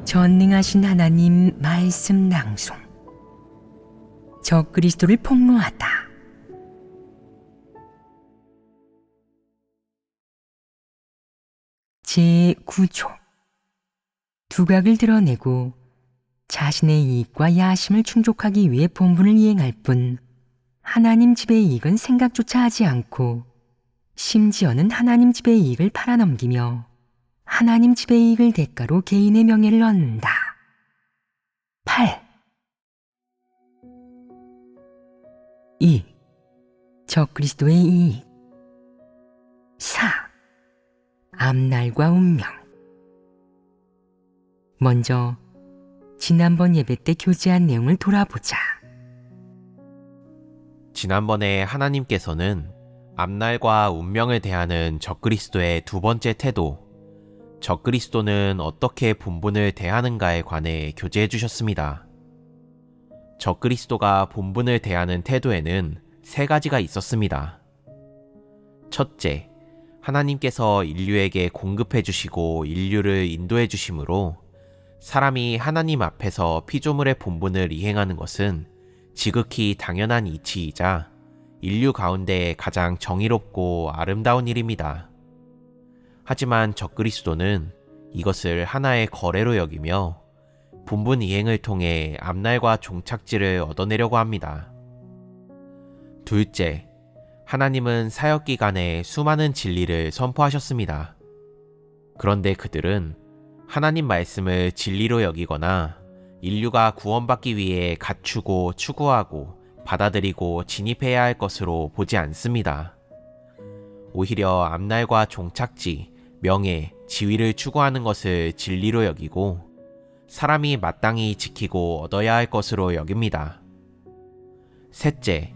전능하신 하나님 말씀 낭송. 적그리스도를 폭로하다. 제9조. 두각을 드러내고 자신의 이익과 야심을 충족하기 위해 본분을 이행할 뿐 하나님 집의 이익은 생각조차 하지 않고 심지어는 하나님 집의 이익을 팔아넘기며 하나님 집의 이익을 대가로 개인의 명예를 얻는다. 8. 2. 적그리스도의 이익. 4. 앞날과 운명. 먼저 지난번 예배 때 교제한 내용을 돌아보자. 지난번에 하나님께서는 앞날과 운명을 대하는 적그리스도의 두 번째 태도, 적그리스도는 어떻게 본분을 대하는가에 관해 교제해 주셨습니다. 적그리스도가 본분을 대하는 태도에는 세 가지가 있었습니다. 첫째, 하나님께서 인류에게 공급해 주시고 인류를 인도해 주심으로 사람이 하나님 앞에서 피조물의 본분을 이행하는 것은 지극히 당연한 이치이자 인류 가운데 가장 정의롭고 아름다운 일입니다. 하지만 적그리스도는 이것을 하나의 거래로 여기며 본분 이행을 통해 앞날과 종착지를 얻어내려고 합니다. 둘째, 하나님은 사역 기간에 수많은 진리를 선포하셨습니다. 그런데 그들은 하나님 말씀을 진리로 여기거나 인류가 구원받기 위해 갖추고 추구하고 받아들이고 진입해야 할 것으로 보지 않습니다. 오히려 앞날과 종착지, 명예, 지위를 추구하는 것을 진리로 여기고 사람이 마땅히 지키고 얻어야 할 것으로 여깁니다. 셋째,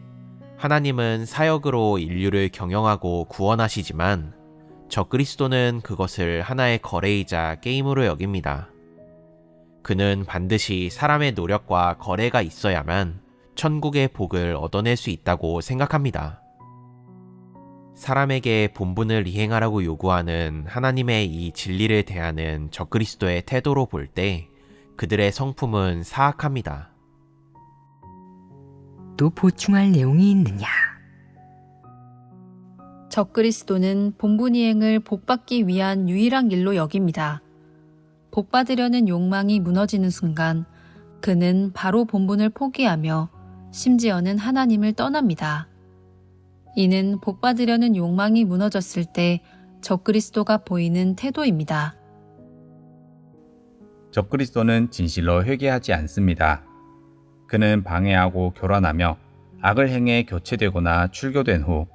하나님은 사역으로 인류를 경영하고 구원하시지만 적그리스도는 그것을 하나의 거래이자 게임으로 여깁니다. 그는 반드시 사람의 노력과 거래가 있어야만 천국의 복을 얻어낼 수 있다고 생각합니다. 사람에게 본분을 이행하라고 요구하는 하나님의 이 진리를 대하는 적그리스도의 태도로 볼 때 그들의 성품은 사악합니다. 또 보충할 내용이 있느냐? 적그리스도는 본분 이행을 복받기 위한 유일한 일로 여깁니다. 복받으려는 욕망이 무너지는 순간 그는 바로 본분을 포기하며 심지어는 하나님을 떠납니다. 이는 복받으려는 욕망이 무너졌을 때 적그리스도가 보이는 태도입니다. 적그리스도는 진실로 회개하지 않습니다. 그는 방해하고 교란하며 악을 행해 교체되거나 출교된 후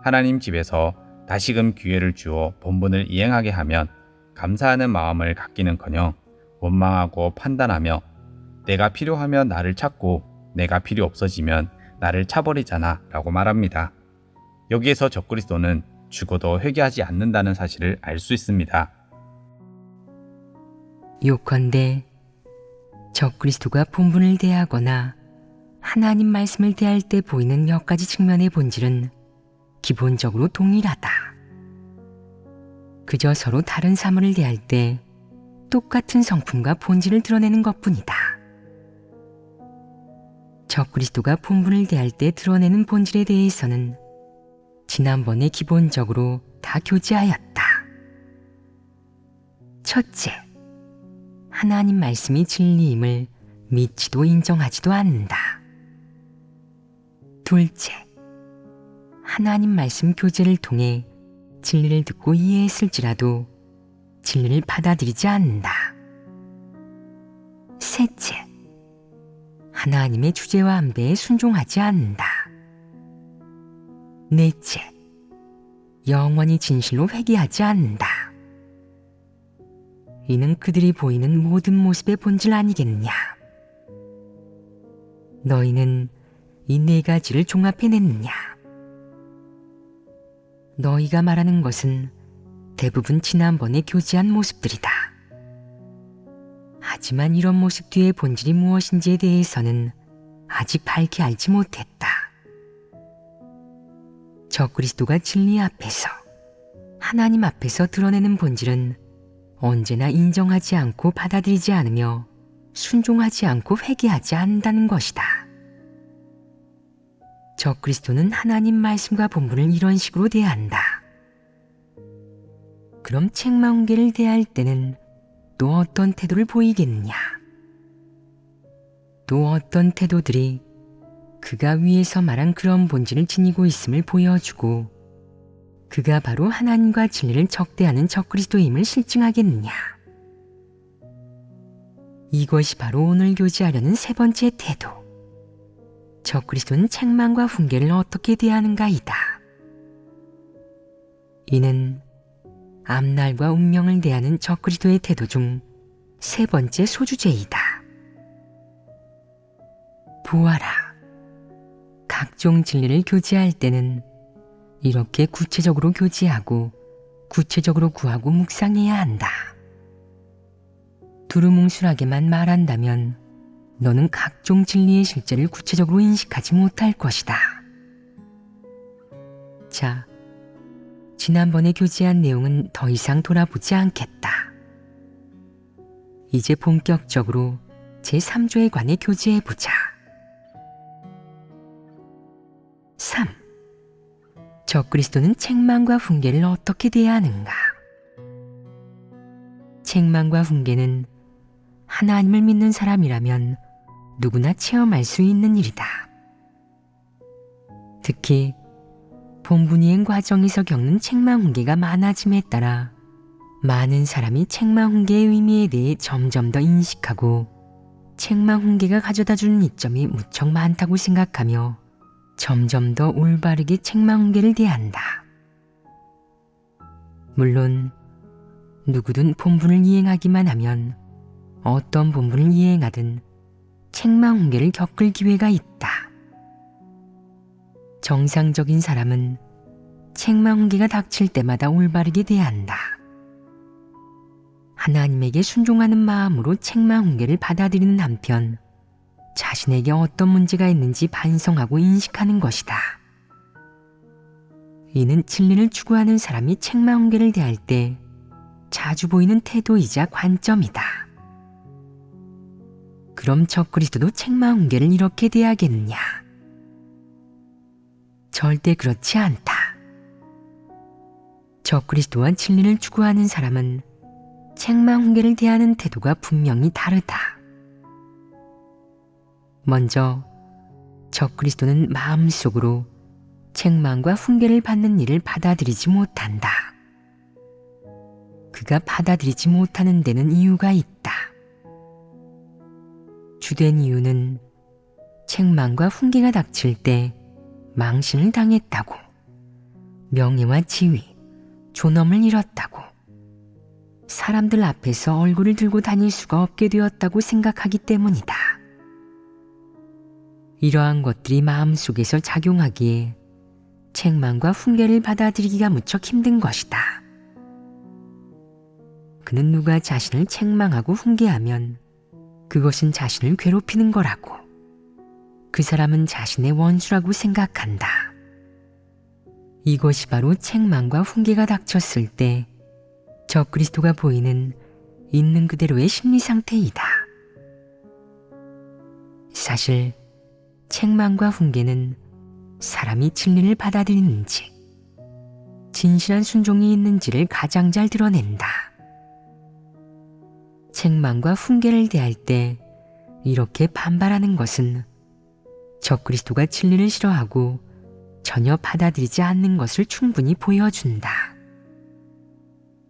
하나님 집에서 다시금 기회를 주어 본분을 이행하게 하면 감사하는 마음을 갖기는커녕 원망하고 판단하며 내가 필요하면 나를 찾고 내가 필요 없어지면 나를 차버리잖아 라고 말합니다. 여기에서 적그리스도는 죽어도 회개하지 않는다는 사실을 알 수 있습니다. 요컨대 적그리스도가 본분을 대하거나 하나님 말씀을 대할 때 보이는 몇 가지 측면의 본질은 기본적으로 동일하다. 그저 서로 다른 사물을 대할 때 똑같은 성품과 본질을 드러내는 것뿐이다. 적그리스도가 본분을 대할 때 드러내는 본질에 대해서는 지난번에 기본적으로 다 교제하였다. 첫째, 하나님 말씀이 진리임을 믿지도 인정하지도 않는다. 둘째, 하나님 말씀 교제를 통해 진리를 듣고 이해했을지라도 진리를 받아들이지 않는다. 셋째, 하나님의 주제와 안배에 순종하지 않는다. 넷째, 영원히 진실로 회개하지 않는다. 이는 그들이 보이는 모든 모습의 본질 아니겠느냐? 너희는 이 네 가지를 종합해냈느냐? 너희가 말하는 것은 대부분 지난번에 교제한 모습들이다. 하지만 이런 모습 뒤의 본질이 무엇인지에 대해서는 아직 밝히 알지 못했다. 적그리스도가 진리 앞에서, 하나님 앞에서 드러내는 본질은 언제나 인정하지 않고 받아들이지 않으며 순종하지 않고 회개하지 않는다는 것이다. 적그리스도는 하나님 말씀과 본분을 이런 식으로 대한다. 그럼 책망훈계를 대할 때는 또 어떤 태도를 보이겠느냐? 또 어떤 태도들이 그가 위에서 말한 그런 본질을 지니고 있음을 보여주고 그가 바로 하나님과 진리를 적대하는 적그리스도임을 실증하겠느냐? 이것이 바로 오늘 교제하려는 세 번째 태도. 적그리스도는 책망과 훈계를 어떻게 대하는가이다. 이는 앞날과 운명을 대하는 적그리스도의 태도 중 세 번째 소주제이다. 보아라. 각종 진리를 교제할 때는 이렇게 구체적으로 교제하고 구체적으로 구하고 묵상해야 한다. 두루뭉술하게만 말한다면 너는 각종 진리의 실제를 구체적으로 인식하지 못할 것이다. 자, 지난번에 교제한 내용은 더 이상 돌아보지 않겠다. 이제 본격적으로 제3조에 관해 교제해보자. 3. 적그리스도는 책망과 훈계를 어떻게 대하는가? 책망과 훈계는 하나님을 믿는 사람이라면 누구나 체험할 수 있는 일이다. 특히 본분이행 과정에서 겪는 책망 훈계가 많아짐에 따라 많은 사람이 책망 훈계의 의미에 대해 점점 더 인식하고 책망 훈계가 가져다주는 이점이 무척 많다고 생각하며 점점 더 올바르게 책망 훈계를 대한다. 물론 누구든 본분을 이행하기만 하면 어떤 본분을 이행하든 책망 훈계를 겪을 기회가 있다. 정상적인 사람은 책망 훈계가 닥칠 때마다 올바르게 대한다. 하나님에게 순종하는 마음으로 책망 훈계를 받아들이는 한편 자신에게 어떤 문제가 있는지 반성하고 인식하는 것이다. 이는 진리를 추구하는 사람이 책망 훈계를 대할 때 자주 보이는 태도이자 관점이다. 그럼 적그리스도도 책망 훈계를 이렇게 대하겠느냐? 절대 그렇지 않다. 적그리스도와 진리를 추구하는 사람은 책망 훈계를 대하는 태도가 분명히 다르다. 먼저 적그리스도는 마음속으로 책망과 훈계를 받는 일을 받아들이지 못한다. 그가 받아들이지 못하는 데는 이유가 있다. 주된 이유는 책망과 훈계가 닥칠 때 망신을 당했다고, 명예와 지위, 존엄을 잃었다고, 사람들 앞에서 얼굴을 들고 다닐 수가 없게 되었다고 생각하기 때문이다. 이러한 것들이 마음속에서 작용하기에 책망과 훈계를 받아들이기가 무척 힘든 것이다. 그는 누가 자신을 책망하고 훈계하면 그것은 자신을 괴롭히는 거라고, 그 사람은 자신의 원수라고 생각한다. 이것이 바로 책망과 훈계가 닥쳤을 때 적그리스도가 보이는 있는 그대로의 심리 상태이다. 사실 책망과 훈계는 사람이 진리를 받아들이는지, 진실한 순종이 있는지를 가장 잘 드러낸다. 책망과 훈계를 대할 때 이렇게 반발하는 것은 적그리스도가 진리를 싫어하고 전혀 받아들이지 않는 것을 충분히 보여준다.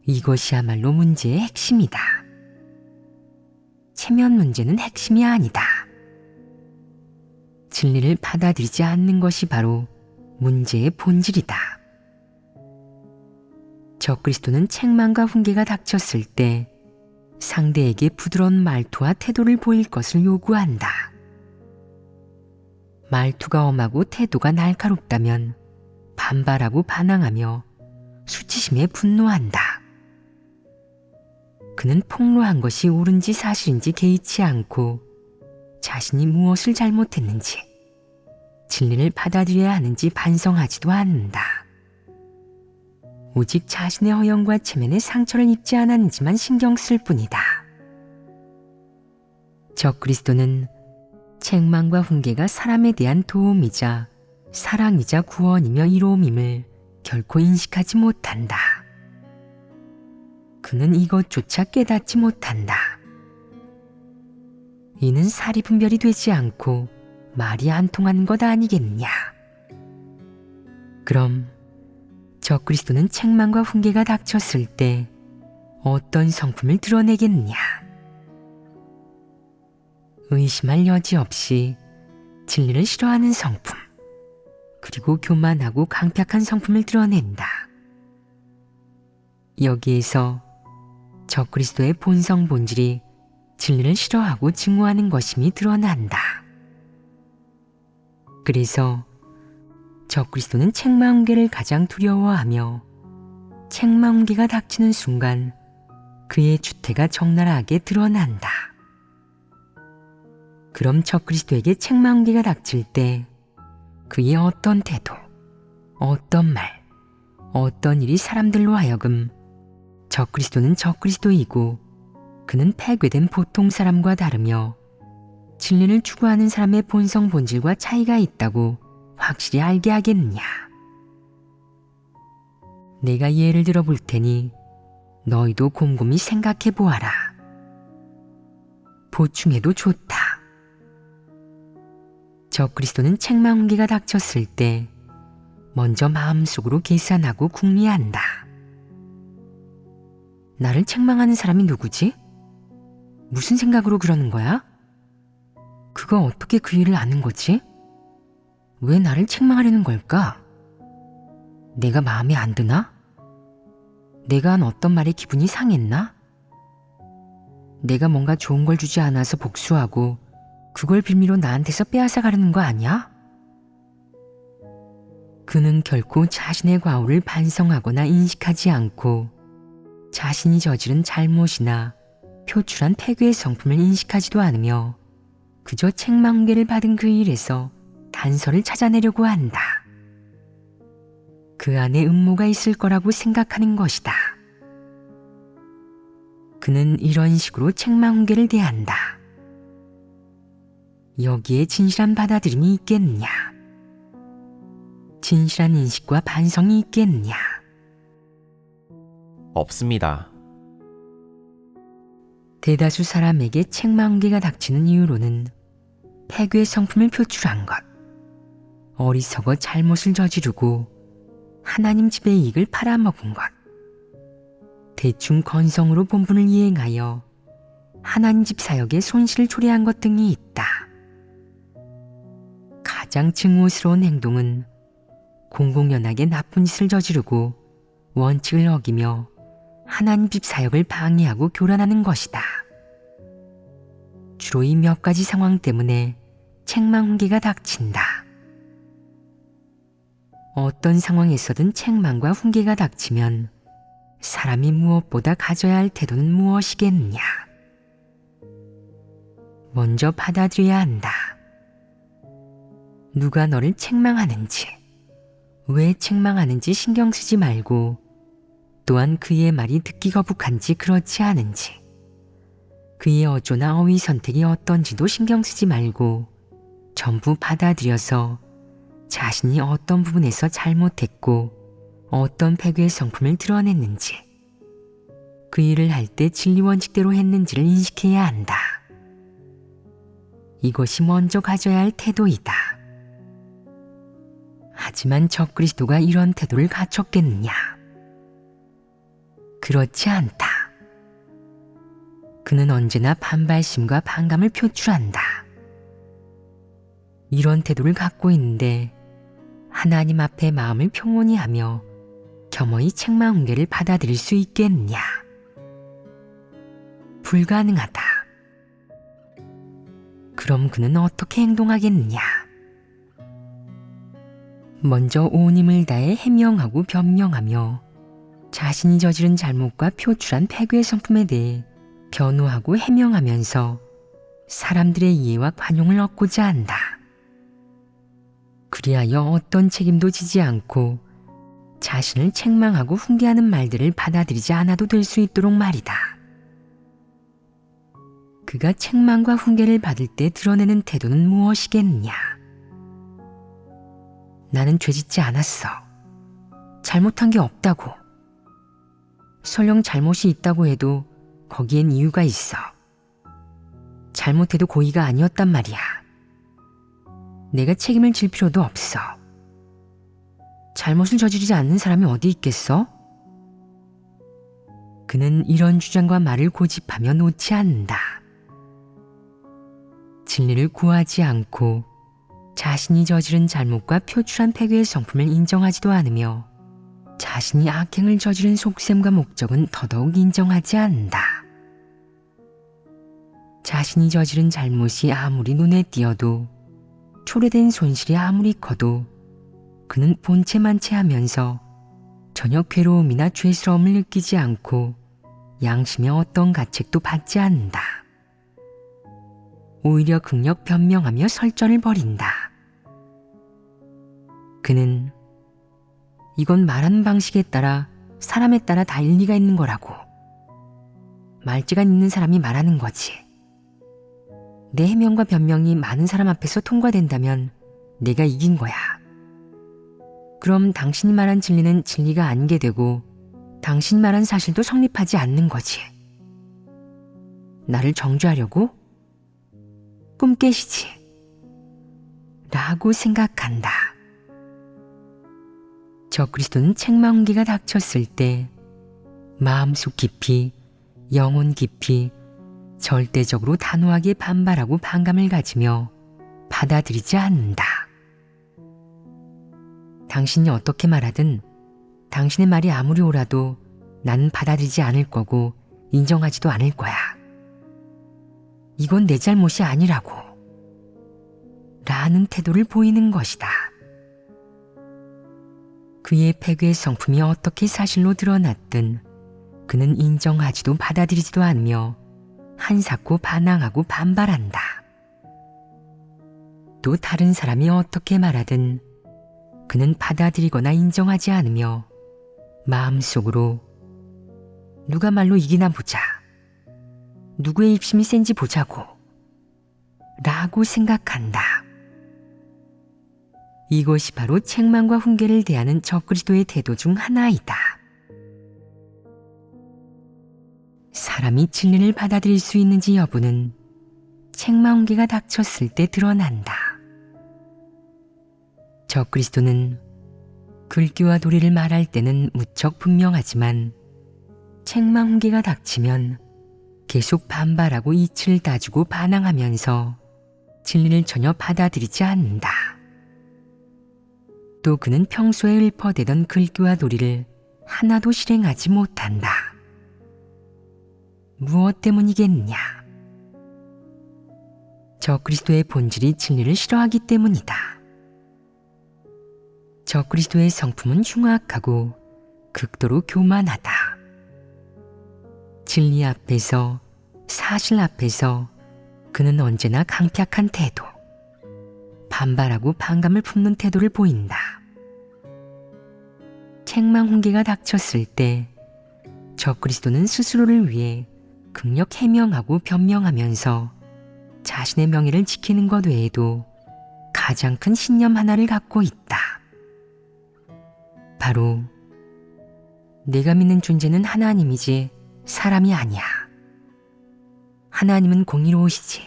이것이야말로 문제의 핵심이다. 체면 문제는 핵심이 아니다. 진리를 받아들이지 않는 것이 바로 문제의 본질이다. 적그리스도는 책망과 훈계가 닥쳤을 때 상대에게 부드러운 말투와 태도를 보일 것을 요구한다. 말투가 엄하고 태도가 날카롭다면 반발하고 반항하며 수치심에 분노한다. 그는 폭로한 것이 옳은지 사실인지 개의치 않고 자신이 무엇을 잘못했는지, 진리를 받아들여야 하는지 반성하지도 않는다. 오직 자신의 허영과 체면에 상처를 입지 않았는지만 신경 쓸 뿐이다. 적그리스도는 책망과 훈계가 사람에 대한 도움이자 사랑이자 구원이며 이로움임을 결코 인식하지 못한다. 그는 이것조차 깨닫지 못한다. 이는 사리분별이 되지 않고 말이 안 통하는 것 아니겠냐. 그럼 적그리스도는 책망과 훈계가 닥쳤을 때 어떤 성품을 드러내겠냐. 의심할 여지 없이 진리를 싫어하는 성품, 그리고 교만하고 강팍한 성품을 드러낸다. 여기에서 적그리스도의 본성 본질이 진리를 싫어하고 증오하는 것임이 드러난다. 그래서 적그리스도는 책망훈계를 가장 두려워하며 책망훈계가 닥치는 순간 그의 주태가 적나라하게 드러난다. 그럼 적그리스도에게 책망훈계가 닥칠 때 그의 어떤 태도, 어떤 말, 어떤 일이 사람들로 하여금 적그리스도는 적그리스도이고 그는 폐괴된 보통 사람과 다르며 진리를 추구하는 사람의 본성 본질과 차이가 있다고 확실히 알게 하겠느냐. 내가 예를 들어 볼 테니 너희도 곰곰이 생각해 보아라. 보충해도 좋다. 적그리스도는 책망훈계가 닥쳤을 때 먼저 마음속으로 계산하고 궁리한다. 나를 책망하는 사람이 누구지? 무슨 생각으로 그러는 거야? 그거 어떻게 그 일을 아는 거지? 왜 나를 책망하려는 걸까? 내가 마음에 안 드나? 내가 한 어떤 말에 기분이 상했나? 내가 뭔가 좋은 걸 주지 않아서 복수하고 그걸 빌미로 나한테서 빼앗아 가려는 거 아니야? 그는 결코 자신의 과오를 반성하거나 인식하지 않고 자신이 저지른 잘못이나 표출한 폐괴의 성품을 인식하지도 않으며 그저 책망훈계를 받은 그 일에서 단서를 찾아내려고 한다. 그 안에 음모가 있을 거라고 생각하는 것이다. 그는 이런 식으로 책망훈계를 대한다. 여기에 진실한 받아들임이 있겠느냐? 진실한 인식과 반성이 있겠느냐? 없습니다. 대다수 사람에게 책망훈계가 닥치는 이유로는 폐괴의 성품을 표출한 것, 어리석어 잘못을 저지르고 하나님 집의 이익을 팔아먹은 것, 대충 건성으로 본분을 이행하여 하나님 집 사역에 손실을 초래한 것 등이 있다. 가장 증오스러운 행동은 공공연하게 나쁜 짓을 저지르고 원칙을 어기며 하나님 집 사역을 방해하고 교란하는 것이다. 주로 이 몇 가지 상황 때문에 책망훈계가 닥친다. 어떤 상황에서든 책망과 훈계가 닥치면 사람이 무엇보다 가져야 할 태도는 무엇이겠느냐? 먼저 받아들여야 한다. 누가 너를 책망하는지, 왜 책망하는지 신경 쓰지 말고 또한 그의 말이 듣기 거북한지 그렇지 않은지, 그의 어조나 어휘 선택이 어떤지도 신경 쓰지 말고 전부 받아들여서 자신이 어떤 부분에서 잘못했고 어떤 폐괴의 성품을 드러냈는지, 그 일을 할 때 진리 원칙대로 했는지를 인식해야 한다. 이것이 먼저 가져야 할 태도이다. 하지만 적그리스도가 이런 태도를 갖췄겠느냐? 그렇지 않다. 그는 언제나 반발심과 반감을 표출한다. 이런 태도를 갖고 있는데 하나님 앞에 마음을 평온히 하며 겸허히 책망훈계를 받아들일 수 있겠느냐? 불가능하다. 그럼 그는 어떻게 행동하겠느냐? 먼저 온 힘을 다해 해명하고 변명하며 자신이 저지른 잘못과 표출한 폐괴의 성품에 대해 변호하고 해명하면서 사람들의 이해와 관용을 얻고자 한다. 그리하여 어떤 책임도 지지 않고 자신을 책망하고 훈계하는 말들을 받아들이지 않아도 될 수 있도록 말이다. 그가 책망과 훈계를 받을 때 드러내는 태도는 무엇이겠느냐? 나는 죄짓지 않았어. 잘못한 게 없다고. 설령 잘못이 있다고 해도 거기엔 이유가 있어. 잘못해도 고의가 아니었단 말이야. 내가 책임을 질 필요도 없어. 잘못을 저지르지 않는 사람이 어디 있겠어? 그는 이런 주장과 말을 고집하며 놓지 않는다. 진리를 구하지 않고 자신이 저지른 잘못과 표출한 폐괴의 성품을 인정하지도 않으며 자신이 악행을 저지른 속셈과 목적은 더더욱 인정하지 않는다. 자신이 저지른 잘못이 아무리 눈에 띄어도 초래된 손실이 아무리 커도 그는 본체만체하면서 전혀 괴로움이나 죄스러움을 느끼지 않고 양심의 어떤 가책도 받지 않는다. 오히려 극력 변명하며 설전을 벌인다. 그는 이건 말하는 방식에 따라 사람에 따라 다 일리가 있는 거라고. 말재간 있는 사람이 말하는 거지. 내 해명과 변명이 많은 사람 앞에서 통과된다면 내가 이긴 거야. 그럼 당신이 말한 진리는 진리가 아니게 되고 당신이 말한 사실도 성립하지 않는 거지. 나를 정죄하려고? 꿈 깨시지. 라고 생각한다. 적그리스도는 책망 훈계가 닥쳤을 때 마음속 깊이, 영혼 깊이, 절대적으로 단호하게 반발하고 반감을 가지며 받아들이지 않는다. 당신이 어떻게 말하든 당신의 말이 아무리 옳아도 나는 받아들이지 않을 거고 인정하지도 않을 거야. 이건 내 잘못이 아니라고. 라는 태도를 보이는 것이다. 그의 폐괴의 성품이 어떻게 사실로 드러났든 그는 인정하지도 받아들이지도 않으며 한사코 반항하고 반발한다. 또 다른 사람이 어떻게 말하든 그는 받아들이거나 인정하지 않으며 마음속으로 누가 말로 이기나 보자. 누구의 입심이 센지 보자고. 라고 생각한다. 이것이 바로 책망과 훈계를 대하는 적그리스도의 태도 중 하나이다. 사람이 진리를 받아들일 수 있는지 여부는 책망 훈계가 닥쳤을 때 드러난다. 적그리스도는 글귀와 도리를 말할 때는 무척 분명하지만 책망 훈계가 닥치면 계속 반발하고 이치를 따주고 반항하면서 진리를 전혀 받아들이지 않는다. 또 그는 평소에 읊어대던 글귀와 도리를 하나도 실행하지 못한다. 무엇 때문이겠느냐? 적그리스도의 본질이 진리를 싫어하기 때문이다. 적그리스도의 성품은 흉악하고 극도로 교만하다. 진리 앞에서, 사실 앞에서 그는 언제나 강팍한 태도, 반발하고 반감을 품는 태도를 보인다. 책망 훈계가 닥쳤을 때 적그리스도는 스스로를 위해 극력 해명하고 변명하면서 자신의 명예를 지키는 것 외에도 가장 큰 신념 하나를 갖고 있다. 바로 내가 믿는 존재는 하나님이지 사람이 아니야. 하나님은 공의로우시지.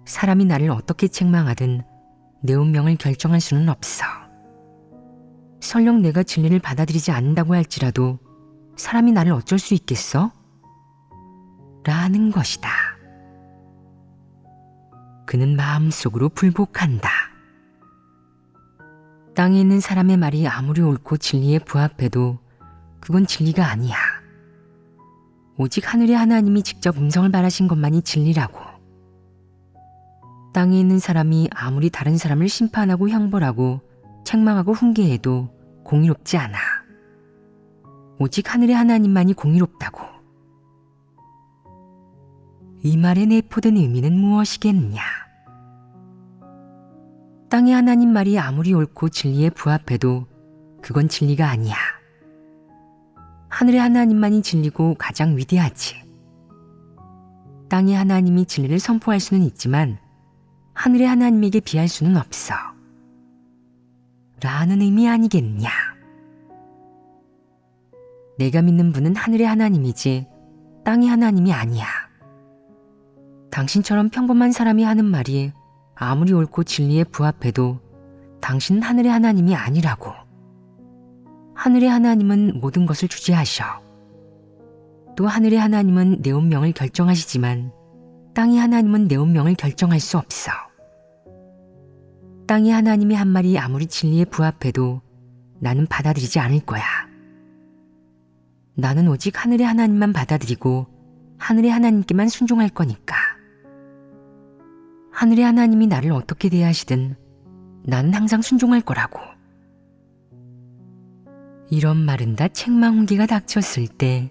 사람이 나를 어떻게 책망하든 내 운명을 결정할 수는 없어. 설령 내가 진리를 받아들이지 않는다고 할지라도 사람이 나를 어쩔 수 있겠어? 라는 것이다. 그는 마음속으로 불복한다. 땅에 있는 사람의 말이 아무리 옳고 진리에 부합해도 그건 진리가 아니야. 오직 하늘의 하나님이 직접 음성을 발하신 것만이 진리라고. 땅에 있는 사람이 아무리 다른 사람을 심판하고 형벌하고 책망하고 훈계해도 공의롭지 않아. 오직 하늘의 하나님만이 공의롭다고. 이 말의 내포된 의미는 무엇이겠느냐? 땅의 하나님 말이 아무리 옳고 진리에 부합해도 그건 진리가 아니야. 하늘의 하나님만이 진리고 가장 위대하지. 땅의 하나님이 진리를 선포할 수는 있지만 하늘의 하나님에게 비할 수는 없어. 라는 의미 아니겠냐. 내가 믿는 분은 하늘의 하나님이지 땅의 하나님이 아니야. 당신처럼 평범한 사람이 하는 말이 아무리 옳고 진리에 부합해도 당신은 하늘의 하나님이 아니라고. 하늘의 하나님은 모든 것을 주재하셔. 또 하늘의 하나님은 내 운명을 결정하시지만 땅의 하나님은 내 운명을 결정할 수 없어. 땅의 하나님이 한 말이 아무리 진리에 부합해도 나는 받아들이지 않을 거야. 나는 오직 하늘의 하나님만 받아들이고 하늘의 하나님께만 순종할 거니까. 하늘의 하나님이 나를 어떻게 대하시든 나는 항상 순종할 거라고. 이런 말은 다 책망훈계가 닥쳤을 때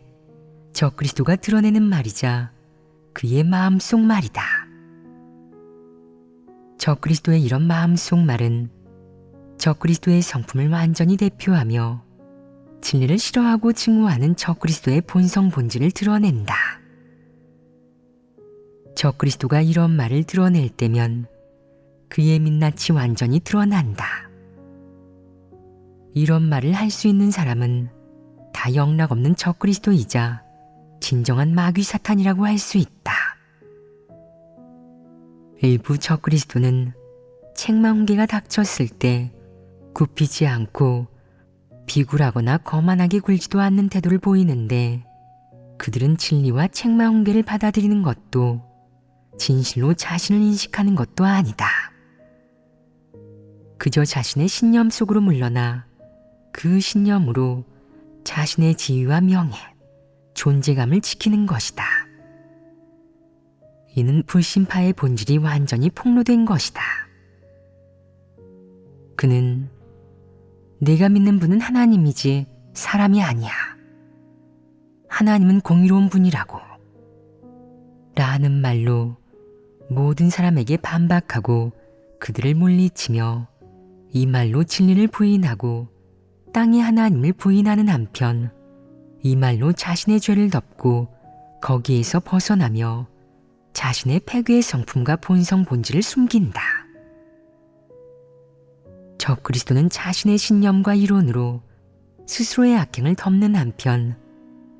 적그리스도가 드러내는 말이자 그의 마음속 말이다. 적그리스도의 이런 마음속 말은 적그리스도의 성품을 완전히 대표하며 진리를 싫어하고 증오하는 적그리스도의 본성 본질을 드러낸다. 적그리스도가 이런 말을 드러낼 때면 그의 민낯이 완전히 드러난다. 이런 말을 할 수 있는 사람은 다 영락없는 적그리스도이자 진정한 마귀 사탄이라고 할 수 있다. 일부 적그리스도는 책망훈계가 닥쳤을 때 굽히지 않고 비굴하거나 거만하게 굴지도 않는 태도를 보이는데 그들은 진리와 책망훈계를 받아들이는 것도 진실로 자신을 인식하는 것도 아니다. 그저 자신의 신념 속으로 물러나 그 신념으로 자신의 지위와 명예, 존재감을 지키는 것이다. 이는 불신파의 본질이 완전히 폭로된 것이다. 그는 내가 믿는 분은 하나님이지 사람이 아니야. 하나님은 공의로운 분이라고. 라는 말로 모든 사람에게 반박하고 그들을 물리치며 이 말로 진리를 부인하고 땅의 하나님을 부인하는 한편 이 말로 자신의 죄를 덮고 거기에서 벗어나며 자신의 패괴의 성품과 본성 본질을 숨긴다. 적그리스도는 자신의 신념과 이론으로 스스로의 악행을 덮는 한편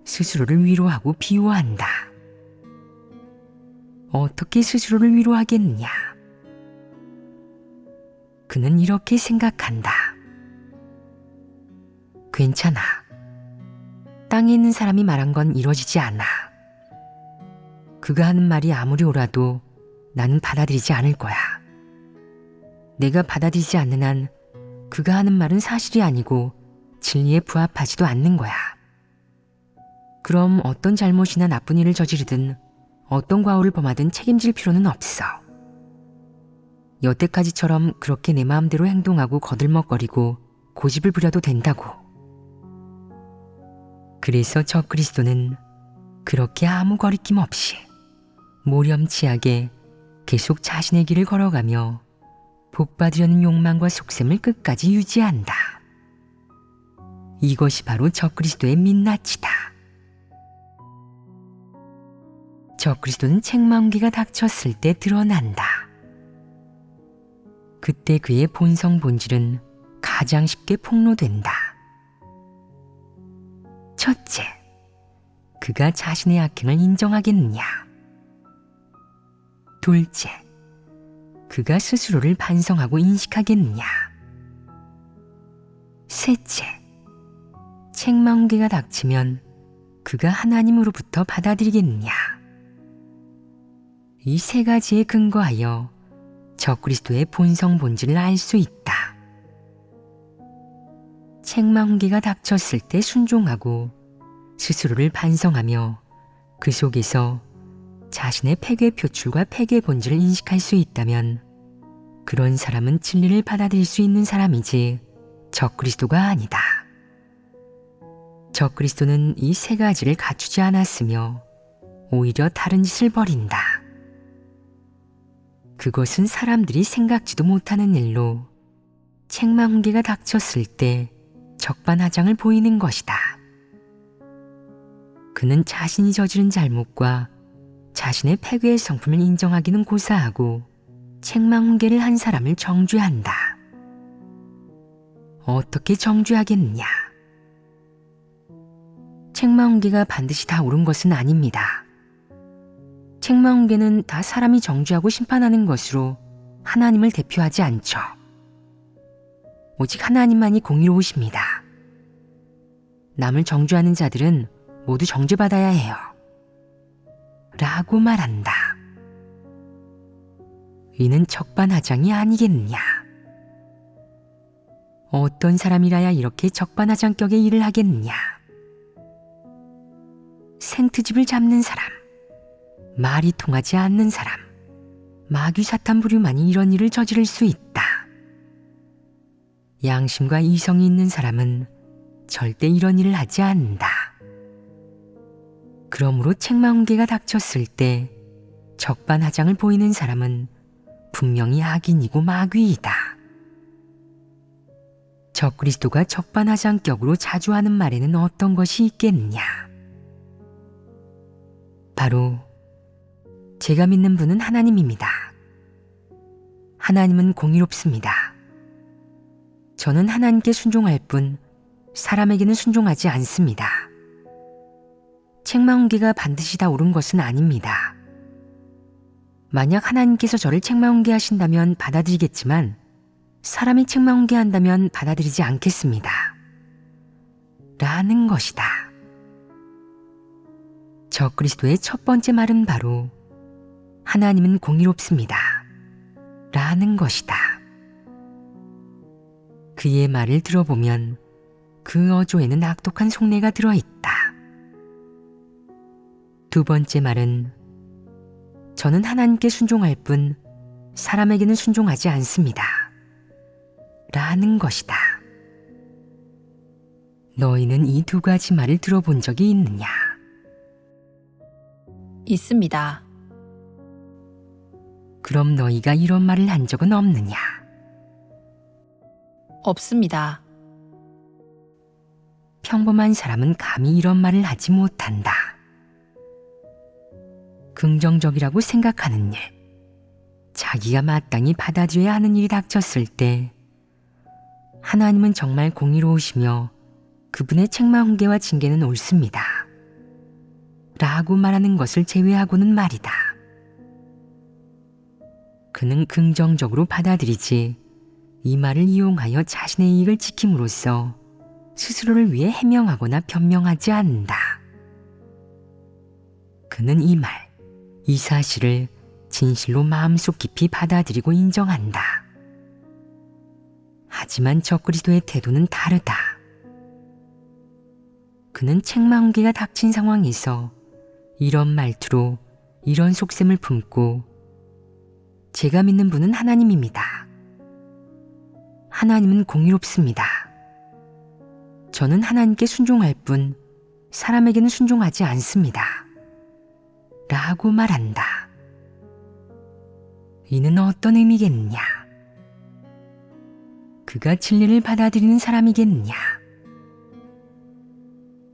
스스로를 위로하고 비호한다. 어떻게 스스로를 위로하겠느냐? 그는 이렇게 생각한다. 괜찮아. 땅에 있는 사람이 말한 건 이루어지지 않아. 그가 하는 말이 아무리 옳아도 나는 받아들이지 않을 거야. 내가 받아들이지 않는 한 그가 하는 말은 사실이 아니고 진리에 부합하지도 않는 거야. 그럼 어떤 잘못이나 나쁜 일을 저지르든 어떤 과오를 범하든 책임질 필요는 없어. 여태까지처럼 그렇게 내 마음대로 행동하고 거들먹거리고 고집을 부려도 된다고. 그래서 적그리스도는 그렇게 아무 거리낌 없이 모렴치하게 계속 자신의 길을 걸어가며 복받으려는 욕망과 속셈을 끝까지 유지한다. 이것이 바로 적그리스도의 민낯이다. 적그리스도는 책망훈계가 닥쳤을 때 드러난다. 그때 그의 본성 본질은 가장 쉽게 폭로된다. 첫째, 그가 자신의 악행을 인정하겠느냐? 둘째, 그가 스스로를 반성하고 인식하겠느냐? 셋째, 책망훈계가 닥치면 그가 하나님으로부터 받아들이겠느냐? 이 세 가지에 근거하여 적그리스도의 본성 본질을 알 수 있다. 책망훈계가 닥쳤을 때 순종하고 스스로를 반성하며 그 속에서 자신의 패괴 표출과 패괴 본질을 인식할 수 있다면 그런 사람은 진리를 받아들일 수 있는 사람이지 적그리스도가 아니다. 적그리스도는 이 세 가지를 갖추지 않았으며 오히려 다른 짓을 벌인다. 그것은 사람들이 생각지도 못하는 일로 책망훈계가 닥쳤을 때 적반하장을 보이는 것이다. 그는 자신이 저지른 잘못과 자신의 패괴의 성품을 인정하기는 고사하고 책망훈계를 한 사람을 정죄한다. 어떻게 정죄하겠느냐? 책망훈계가 반드시 다 옳은 것은 아닙니다. 책망훈계는 다 사람이 정죄하고 심판하는 것으로 하나님을 대표하지 않죠. 오직 하나님만이 공의로우십니다. 남을 정죄하는 자들은 모두 정죄받아야 해요. 라고 말한다. 이는 적반하장이 아니겠느냐? 어떤 사람이라야 이렇게 적반하장격의 일을 하겠느냐? 생트집을 잡는 사람, 말이 통하지 않는 사람, 마귀 사탄 부류만이 이런 일을 저지를 수 있다. 양심과 이성이 있는 사람은 절대 이런 일을 하지 않는다. 그러므로 책망훈계가 닥쳤을 때 적반하장을 보이는 사람은 분명히 악인이고 마귀이다. 적그리스도가 적반하장격으로 자주 하는 말에는 어떤 것이 있겠느냐? 바로 제가 믿는 분은 하나님입니다. 하나님은 공의롭습니다. 저는 하나님께 순종할 뿐 사람에게는 순종하지 않습니다. 책망훈계가 반드시 다 옳은 것은 아닙니다. 만약 하나님께서 저를 책망훈계 하신다면 받아들이겠지만 사람이 책망훈계 한다면 받아들이지 않겠습니다. 라는 것이다. 적그리스도의 첫 번째 말은 바로 하나님은 공의롭습니다. 라는 것이다. 그의 말을 들어보면 그 어조에는 악독한 속내가 들어있다. 두 번째 말은 저는 하나님께 순종할 뿐 사람에게는 순종하지 않습니다. 라는 것이다. 너희는 이 두 가지 말을 들어본 적이 있느냐? 있습니다. 그럼 너희가 이런 말을 한 적은 없느냐? 없습니다. 평범한 사람은 감히 이런 말을 하지 못한다. 긍정적이라고 생각하는 일, 자기가 마땅히 받아들여야 하는 일이 닥쳤을 때 하나님은 정말 공의로우시며 그분의 책망훈계와 징계는 옳습니다. 라고 말하는 것을 제외하고는 말이다. 그는 긍정적으로 받아들이지 이 말을 이용하여 자신의 이익을 지킴으로써 스스로를 위해 해명하거나 변명하지 않는다. 그는 이 말, 이 사실을 진실로 마음속 깊이 받아들이고 인정한다. 하지만 적그리스도의 태도는 다르다. 그는 책망훈계가 닥친 상황에서 이런 말투로 이런 속셈을 품고 제가 믿는 분은 하나님입니다. 하나님은 공의롭습니다. 저는 하나님께 순종할 뿐 사람에게는 순종하지 않습니다. 라고 말한다. 이는 어떤 의미겠느냐? 그가 진리를 받아들이는 사람이겠느냐?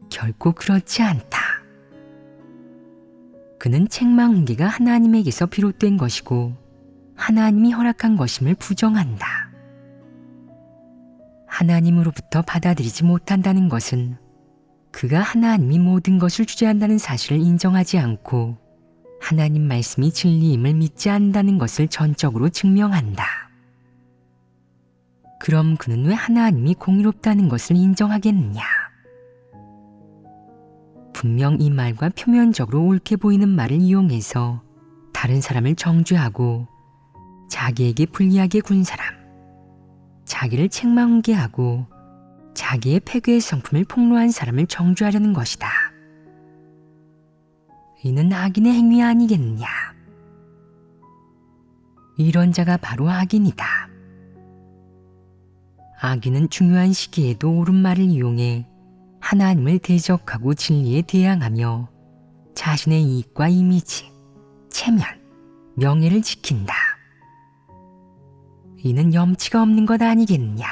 결코 그렇지 않다. 그는 책망훈계가 하나님에게서 비롯된 것이고 하나님이 허락한 것임을 부정한다. 하나님으로부터 받아들이지 못한다는 것은 그가 하나님이 모든 것을 주재한다는 사실을 인정하지 않고 하나님 말씀이 진리임을 믿지 않는다는 것을 전적으로 증명한다. 그럼 그는 왜 하나님이 공의롭다는 것을 인정하겠느냐? 분명 이 말과 표면적으로 옳게 보이는 말을 이용해서 다른 사람을 정죄하고 자기에게 불리하게 군 사람, 자기를 책망훈계하고 자기의 패괴의 성품을 폭로한 사람을 정죄하려는 것이다. 이는 악인의 행위 아니겠느냐? 이런 자가 바로 악인이다. 악인은 중요한 시기에도 옳은 말을 이용해 하나님을 대적하고 진리에 대항하며 자신의 이익과 이미지, 체면, 명예를 지킨다. 이는 염치가 없는 것 아니겠느냐?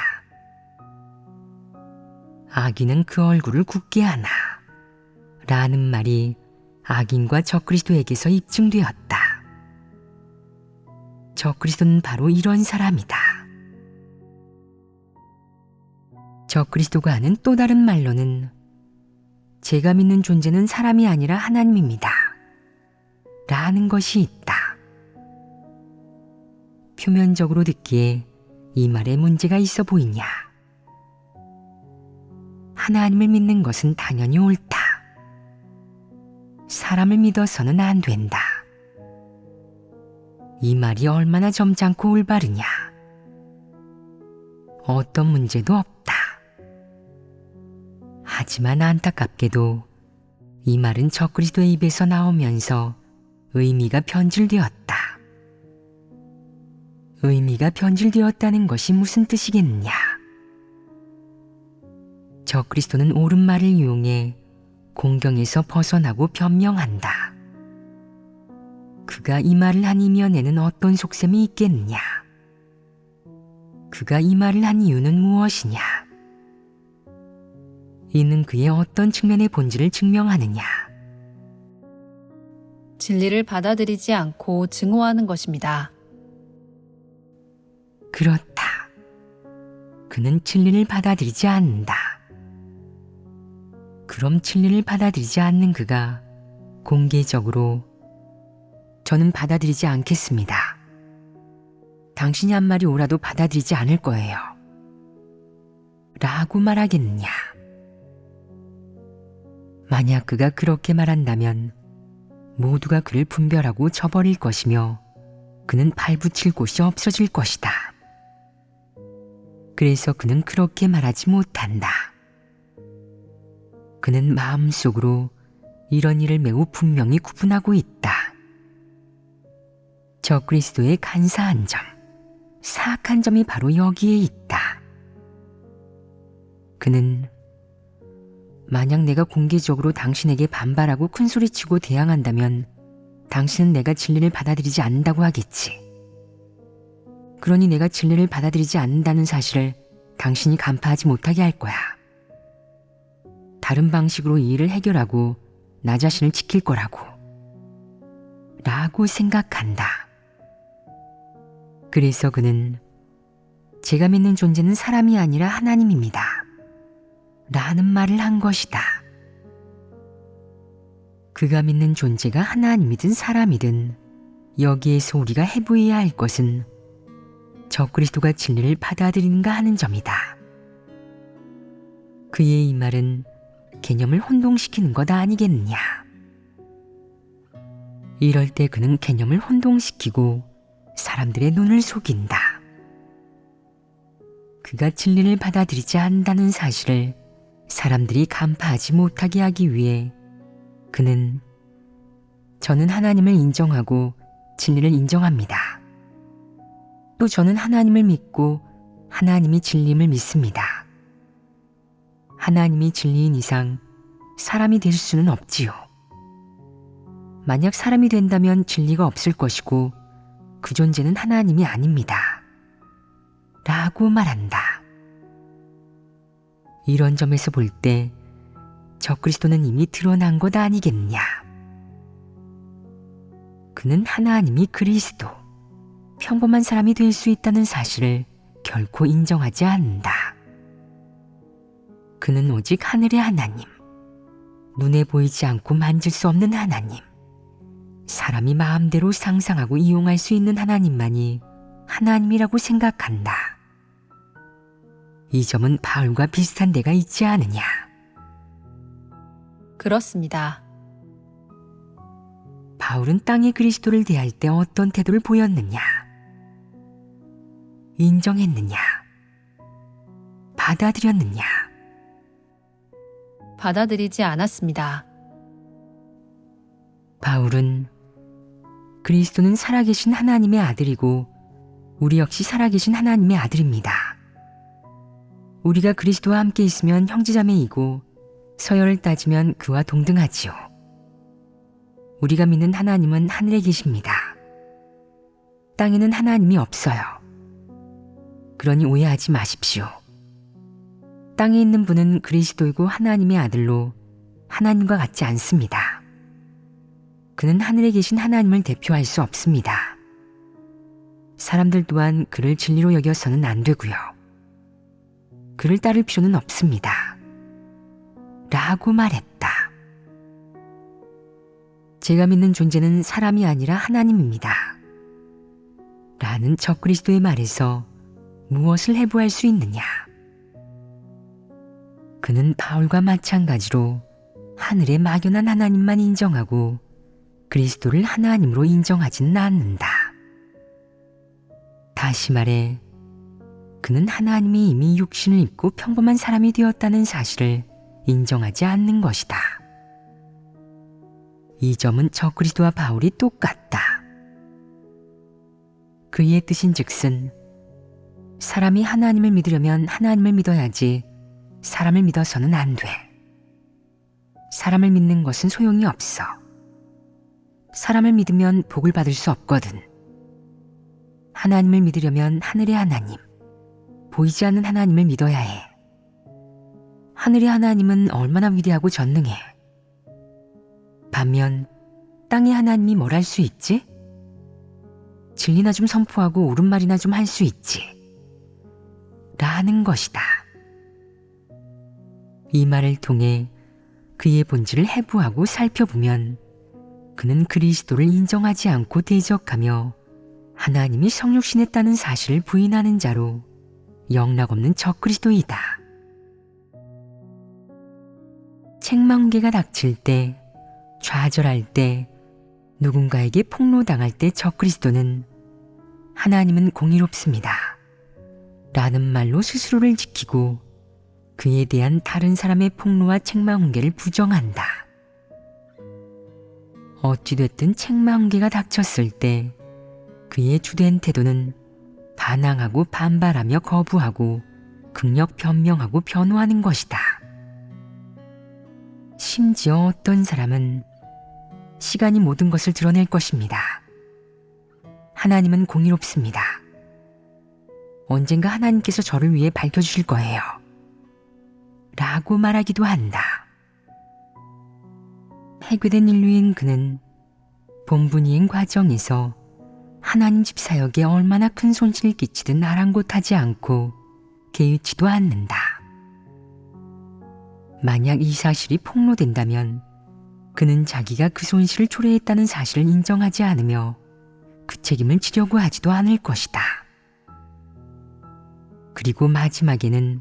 악인은 그 얼굴을 굳게 하나 라는 말이 악인과 적그리스도에게서 입증되었다. 적그리스도는 바로 이런 사람이다. 적그리스도가 하는 또 다른 말로는 제가 믿는 존재는 사람이 아니라 하나님입니다. 라는 것이 있다. 표면적으로 듣기에 이 말에 문제가 있어 보이냐? 하나님을 믿는 것은 당연히 옳다. 사람을 믿어서는 안 된다. 이 말이 얼마나 점잖고 올바르냐? 어떤 문제도 없다. 하지만 안타깝게도 이 말은 적그리스도의 입에서 나오면서 의미가 변질되었다. 의미가 변질되었다는 것이 무슨 뜻이겠느냐? 적그리스도는 옳은 말을 이용해 공경에서 벗어나고 변명한다. 그가 이 말을 한 이면에는 어떤 속셈이 있겠느냐? 그가 이 말을 한 이유는 무엇이냐? 이는 그의 어떤 측면의 본질을 증명하느냐? 진리를 받아들이지 않고 증오하는 것입니다. 그렇다. 그는 진리를 받아들이지 않는다. 그럼 진리를 받아들이지 않는 그가 공개적으로 저는 받아들이지 않겠습니다. 당신이 한 말이 옳아도 받아들이지 않을 거예요. 라고 말하겠느냐? 만약 그가 그렇게 말한다면 모두가 그를 분별하고 저버릴 것이며 그는 발붙일 곳이 없어질 것이다. 그래서 그는 그렇게 말하지 못한다. 그는 마음속으로 이런 일을 매우 분명히 구분하고 있다. 적그리스도의 간사한 점, 사악한 점이 바로 여기에 있다. 그는 만약 내가 공개적으로 당신에게 반발하고 큰소리치고 대항한다면 당신은 내가 진리를 받아들이지 않는다고 하겠지. 그러니 내가 진리를 받아들이지 않는다는 사실을 당신이 간파하지 못하게 할 거야. 다른 방식으로 이 일을 해결하고 나 자신을 지킬 거라고. 라고 생각한다. 그래서 그는 제가 믿는 존재는 사람이 아니라 하나님입니다. 라는 말을 한 것이다. 그가 믿는 존재가 하나님이든 사람이든 여기에서 우리가 해보아야 할 것은 적그리스도가 진리를 받아들이는가 하는 점이다. 그의 이 말은 개념을 혼동시키는 것 아니겠느냐. 이럴 때 그는 개념을 혼동시키고 사람들의 눈을 속인다. 그가 진리를 받아들이지 않는다는 사실을 사람들이 간파하지 못하게 하기 위해 그는 저는 하나님을 인정하고 진리를 인정합니다. 또 저는 하나님을 믿고 하나님이 진리임을 믿습니다. 하나님이 진리인 이상 사람이 될 수는 없지요. 만약 사람이 된다면 진리가 없을 것이고 그 존재는 하나님이 아닙니다. 라고 말한다. 이런 점에서 볼 때 적그리스도는 이미 드러난 것 아니겠냐. 그는 하나님이 그리스도, 평범한 사람이 될 수 있다는 사실을 결코 인정하지 않는다. 그는 오직 하늘의 하나님, 눈에 보이지 않고 만질 수 없는 하나님, 사람이 마음대로 상상하고 이용할 수 있는 하나님만이 하나님이라고 생각한다. 이 점은 바울과 비슷한 데가 있지 않으냐. 그렇습니다. 바울은 땅의 그리스도를 대할 때 어떤 태도를 보였느냐? 인정했느냐? 받아들였느냐? 받아들이지 않았습니다. 바울은 그리스도는 살아계신 하나님의 아들이고 우리 역시 살아계신 하나님의 아들입니다. 우리가 그리스도와 함께 있으면 형제자매이고 서열을 따지면 그와 동등하지요. 우리가 믿는 하나님은 하늘에 계십니다. 땅에는 하나님이 없어요. 그러니 오해하지 마십시오. 땅에 있는 분은 그리스도이고 하나님의 아들로 하나님과 같지 않습니다. 그는 하늘에 계신 하나님을 대표할 수 없습니다. 사람들 또한 그를 진리로 여겨서는 안 되고요. 그를 따를 필요는 없습니다. 라고 말했다. 제가 믿는 존재는 사람이 아니라 하나님입니다. 라는 적그리스도의 말에서 무엇을 해부할 수 있느냐? 그는 바울과 마찬가지로 하늘의 막연한 하나님만 인정하고 그리스도를 하나님으로 인정하지는 않는다. 다시 말해, 그는 하나님이 이미 육신을 입고 평범한 사람이 되었다는 사실을 인정하지 않는 것이다. 이 점은 적그리스도와 바울이 똑같다. 그의 뜻인즉슨 사람이 하나님을 믿으려면 하나님을 믿어야지 사람을 믿어서는 안 돼. 사람을 믿는 것은 소용이 없어. 사람을 믿으면 복을 받을 수 없거든. 하나님을 믿으려면 하늘의 하나님, 보이지 않는 하나님을 믿어야 해. 하늘의 하나님은 얼마나 위대하고 전능해. 반면 땅의 하나님이 뭘 할 수 있지? 진리나 좀 선포하고 옳은 말이나 좀 할 수 있지. 라는 것이다. 이 말을 통해 그의 본질을 해부하고 살펴보면 그는 그리스도를 인정하지 않고 대적하며 하나님이 성육신했다는 사실을 부인하는 자로 영락없는 적그리스도이다. 책망계가 닥칠 때, 좌절할 때, 누군가에게 폭로당할 때 적그리스도는 하나님은 공의롭습니다. 라는 말로 스스로를 지키고 그에 대한 다른 사람의 폭로와 책망계를 부정한다. 어찌됐든 책망계가 닥쳤을 때 그의 주된 태도는 반항하고 반발하며 거부하고 극력 변명하고 변호하는 것이다. 심지어 어떤 사람은 시간이 모든 것을 드러낼 것입니다. 하나님은 공의롭습니다. 언젠가 하나님께서 저를 위해 밝혀주실 거예요. 라고 말하기도 한다. 해괴된 인류인 그는 본분이행 과정에서 하나님 집 사역에 얼마나 큰 손실을 끼치든 아랑곳하지 않고 개의치도 않는다. 만약 이 사실이 폭로된다면 그는 자기가 그 손실을 초래했다는 사실을 인정하지 않으며 그 책임을 지려고 하지도 않을 것이다. 그리고 마지막에는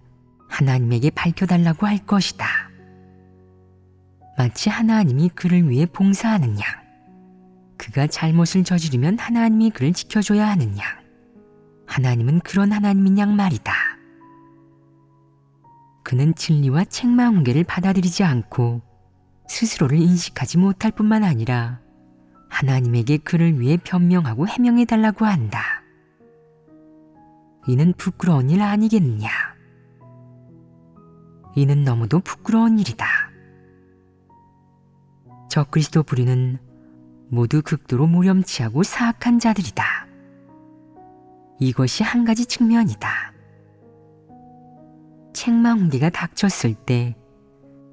하나님에게 밝혀달라고 할 것이다. 마치 하나님이 그를 위해 봉사하는 양, 그가 잘못을 저지르면 하나님이 그를 지켜줘야 하는 양, 하나님은 그런 하나님인 양 말이다. 그는 진리와 책망훈계를 받아들이지 않고 스스로를 인식하지 못할 뿐만 아니라 하나님에게 그를 위해 변명하고 해명해달라고 한다. 이는 부끄러운 일 아니겠느냐? 이는 너무도 부끄러운 일이다. 적그리스도 부류는 모두 극도로 모렴치하고 사악한 자들이다. 이것이 한 가지 측면이다. 책망훈계가 닥쳤을 때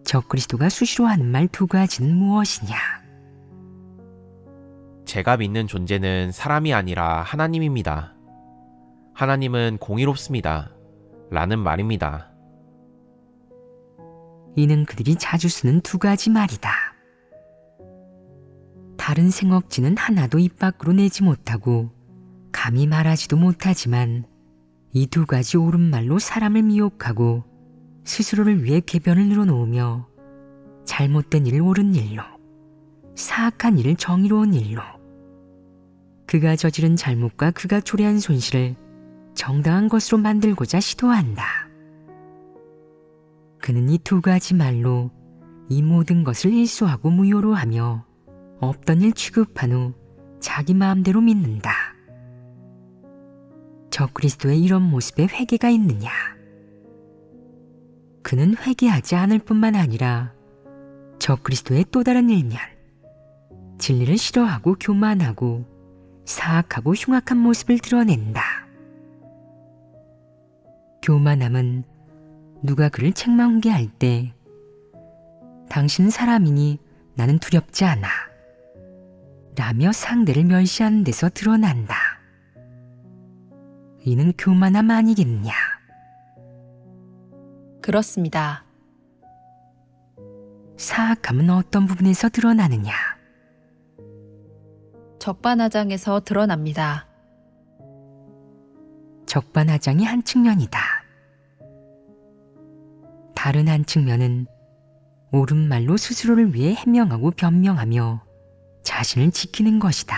적그리스도가 수시로 하는 말 두 가지는 무엇이냐? 제가 믿는 존재는 사람이 아니라 하나님입니다. 하나님은 공의롭습니다. 라는 말입니다. 이는 그들이 자주 쓰는 두 가지 말이다. 다른 생억지는 하나도 입 밖으로 내지 못하고 감히 말하지도 못하지만 이 두 가지 옳은 말로 사람을 미혹하고 스스로를 위해 궤변을 늘어놓으며 잘못된 일을 옳은 일로, 사악한 일을 정의로운 일로, 그가 저지른 잘못과 그가 초래한 손실을 정당한 것으로 만들고자 시도한다. 그는 이 두 가지 말로 이 모든 것을 일소하고 무효로 하며 없던 일 취급한 후 자기 마음대로 믿는다. 적그리스도의 이런 모습에 회개가 있느냐? 그는 회개하지 않을 뿐만 아니라 적그리스도의 또 다른 일면, 진리를 싫어하고 교만하고 사악하고 흉악한 모습을 드러낸다. 교만함은 누가 그를 책망훈계할 때 당신은 사람이니 나는 두렵지 않아 라며 상대를 멸시하는 데서 드러난다. 이는 교만함 아니겠냐? 그렇습니다. 사악함은 어떤 부분에서 드러나느냐? 적반하장에서 드러납니다. 적반하장이 한 측면이다. 다른 한 측면은 옳은 말로 스스로를 위해 해명하고 변명하며 자신을 지키는 것이다.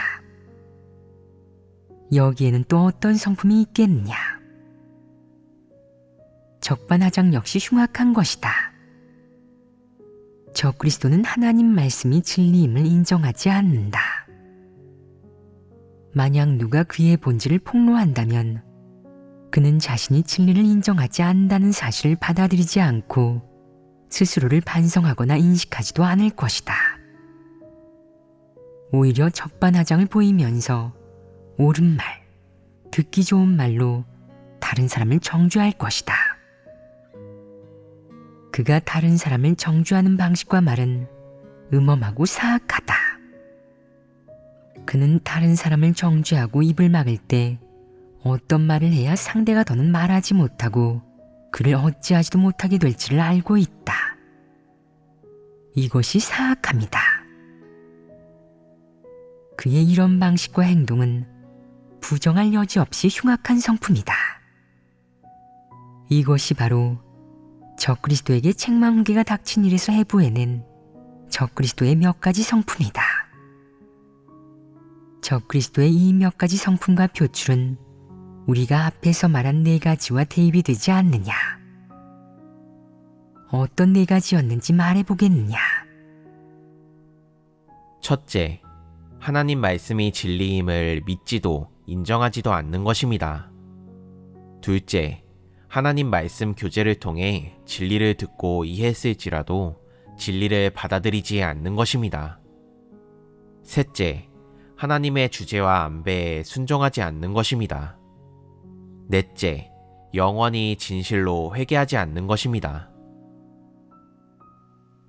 여기에는 또 어떤 성품이 있겠느냐? 적반하장 역시 흉악한 것이다. 적그리스도는 하나님 말씀이 진리임을 인정하지 않는다. 만약 누가 그의 본질을 폭로한다면 그는 자신이 진리를 인정하지 않는다는 사실을 받아들이지 않고 스스로를 반성하거나 인식하지도 않을 것이다. 오히려 적반하장을 보이면서 옳은 말, 듣기 좋은 말로 다른 사람을 정죄할 것이다. 그가 다른 사람을 정죄하는 방식과 말은 음험하고 사악하다. 그는 다른 사람을 정죄하고 입을 막을 때 어떤 말을 해야 상대가 더는 말하지 못하고 그를 어찌하지도 못하게 될지를 알고 있다. 이것이 사악함이다. 그의 이런 방식과 행동은 부정할 여지 없이 흉악한 성품이다. 이것이 바로 적그리스도에게 책망훈계가 닥친 일에서 해부해낸 적그리스도의 몇 가지 성품이다. 적그리스도의 이 몇 가지 성품과 표출은 우리가 앞에서 말한 네 가지와 대입이 되지 않느냐? 어떤 네 가지였는지 말해보겠느냐? 첫째, 하나님 말씀이 진리임을 믿지도 인정하지도 않는 것입니다. 둘째, 하나님 말씀 교제를 통해 진리를 듣고 이해했을지라도 진리를 받아들이지 않는 것입니다. 셋째, 하나님의 주제와 안배에 순종하지 않는 것입니다. 넷째, 영원히 진실로 회개하지 않는 것입니다.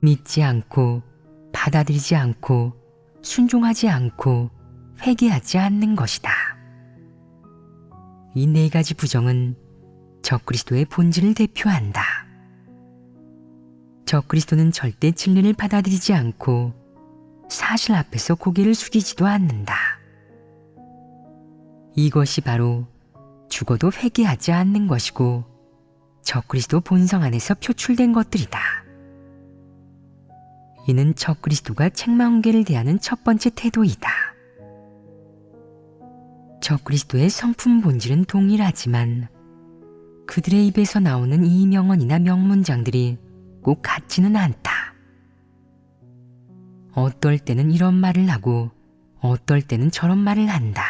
믿지 않고 받아들이지 않고 순종하지 않고 회개하지 않는 것이다. 이 네 가지 부정은 적그리스도의 본질을 대표한다. 적그리스도는 절대 진리를 받아들이지 않고 사실 앞에서 고개를 숙이지도 않는다. 이것이 바로 죽어도 회개하지 않는 것이고 적그리스도 본성 안에서 표출된 것들이다. 이는 적그리스도가 책망훈계를 대하는 첫 번째 태도이다. 적그리스도의 성품 본질은 동일하지만 그들의 입에서 나오는 이 명언이나 명문장들이 꼭 같지는 않다. 어떨 때는 이런 말을 하고 어떨 때는 저런 말을 한다.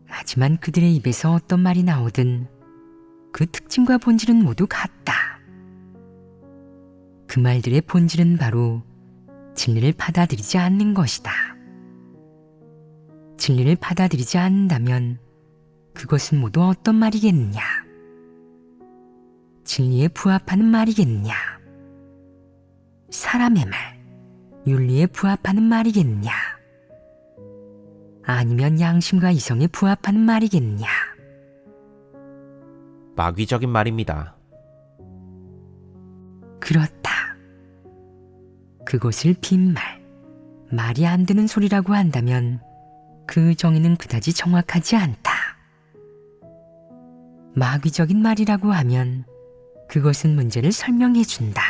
하지만 그들의 입에서 어떤 말이 나오든 그 특징과 본질은 모두 같다. 그 말들의 본질은 바로 진리를 받아들이지 않는 것이다. 진리를 받아들이지 않는다면 그것은 모두 어떤 말이겠느냐? 진리에 부합하는 말이겠느냐? 사람의 말, 윤리에 부합하는 말이겠느냐? 아니면 양심과 이성에 부합하는 말이겠느냐? 마귀적인 말입니다. 그렇다. 그것을 빈말, 말이 안 되는 소리라고 한다면 그 정의는 그다지 정확하지 않다. 마귀적인 말이라고 하면 그것은 문제를 설명해 준다.